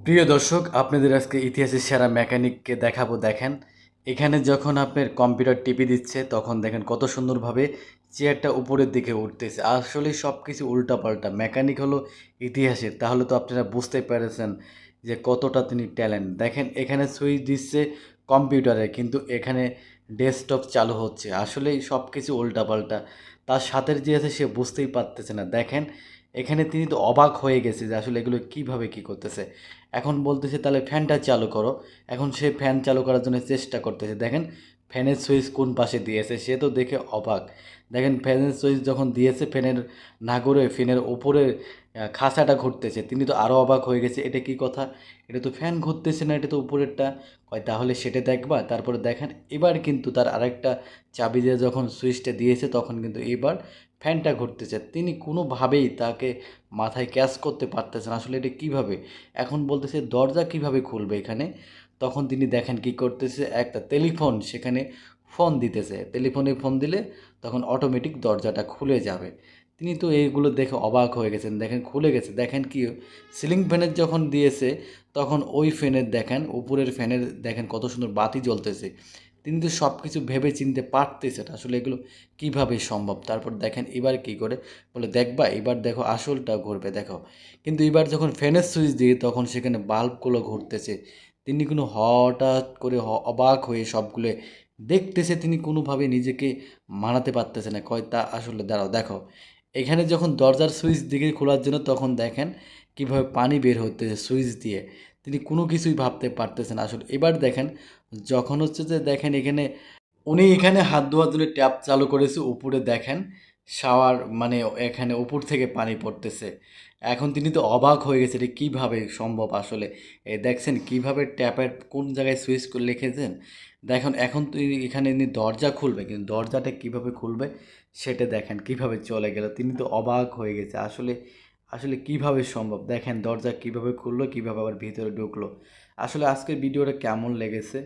প্রিয় দর্শক, আপনাদের আজকে ইতিহাসের সেরা মেকানিককে দেখাবো। দেখেন, এখানে যখন আপনার কম্পিউটার টিপে দিচ্ছে তখন দেখেন কত সুন্দরভাবে চেয়ারটা উপরের দিকে উঠতেছে। আসলে সব কিছু উল্টাপাল্টা। মেকানিক হলো ইতিহাসের, তাহলে তো আপনারা বুঝতে পেরেছেন যে কতটা তিনি ট্যালেন্ট। দেখেন, এখানে সুইচ দিচ্ছে কম্পিউটারে, কিন্তু এখানে ডেস্কটপ চালু হচ্ছে। আসলেই সব কিছু উল্টাপাল্টা। তার সাথে যে আছে সে বুঝতেই পারতেছে না। দেখেন, এখানে তিনি তো অবাক হয়ে গেছে যে আসলে এগুলো কীভাবে কী করতেছে। এখন বলতেছে তাহলে ফ্যানটা চালু করো। এখন সে ফ্যান চালু করার জন্য চেষ্টা করতেছে। দেখেন, ফ্যানের সুইচ কোন পাশে দিয়েছে, সে তো দেখে অবাক। দেখেন, ফ্যানের সুইচ যখন দিয়েছে, ফ্যানের না ঘুরে ফ্যানের ওপরে খাঁচাটা ঘুরতেছে। তিনি তো আরও অবাক হয়ে গেছে, এটা কি কথা, এটা তো ফ্যান ঘুরতেছে না, এটা তো উপরেরটা। কয় তাহলে সেটা দেখবা। তারপরে দেখেন, এবার কিন্তু তার আরেকটা চাবি দিয়ে যখন সুইচটা দিয়েছে তখন কিন্তু এবার ফ্যানটা ঘুরতেছে। তিনি কোনোভাবেই তাকে মাথায় ক্যাচ করতে পারতেছেন আসলে এটা কীভাবে। এখন বলতেছে দরজা কিভাবে খুলবে এখানে। তখন তিনি দেখেন কি করতেছে, একটা টেলিফোন সেখানে ফোন দিতেছে। টেলিফোনে ফোন দিলে তখন অটোমেটিক দরজাটা খুলে যাবে। তিনি তো এইগুলো দেখে অবাক হয়ে গেছেন। দেখেন খুলে গেছে। দেখেন কি, সিলিং ফ্যানের যখন দিয়েছে তখন ওই ফ্যানের দেখেন, উপরের ফ্যানের দেখেন কত সুন্দর বাতি জ্বলতেছে। তিনি তো সব কিছু ভেবে চিনতে পারতেছেন আসলে এগুলো কিভাবে সম্ভব। তারপর দেখেন এবার কি করে, বলে দেখবা এবার দেখো আসলটা ঘুরবে দেখো। কিন্তু এবার যখন ফ্যানের সুইচ দিয়ে তখন সেখানে বাল্বগুলো ঘুরতেছে। তিনি কোনো হঠাৎ করে অবাক হয়ে সবগুলো দেখতেছে। তিনি কোনোভাবে নিজেকে মানাতে পারতেছে না। কয় তা আসলে দাঁড়াও দেখো। এখানে যখন দরজার সুইচ দিকে খোলার জন্য তখন দেখেন কিভাবে পানি বের হতেছে সুইচ দিয়ে। তিনি কোনো কিছুই ভাবতে পারতেছেন আসলে। এবার দেখেন যখন হচ্ছে যে দেখেন এখানে উনি এখানে হাত ধোয়ার জন্য ট্যাপ চালু করেছে। উপরে দেখেন শাওয়ার, মানে এখানে উপর থেকে পানি পড়তেছে। এখন তিনি তো অবাক হয়ে গেছে, এটা কীভাবে সম্ভব আসলে। দেখছেন কীভাবে ট্যাপের কোন জায়গায় সুইচ করে লিখেছেন। দেখুন এখন তো এখানে ইনি দরজা খুলবে, কিন্তু দরজাটা কীভাবে খুলবে সেটা দেখেন কীভাবে চলে গেল। তিনি তো অবাক হয়ে গেছে আসলে। আসলে কীভাবে সম্ভব, দেখেন দরজা কীভাবে খুললো, কীভাবে আবার ভিতরে ঢুকলো। আসলে আজকের ভিডিওটা কেমন লেগেছে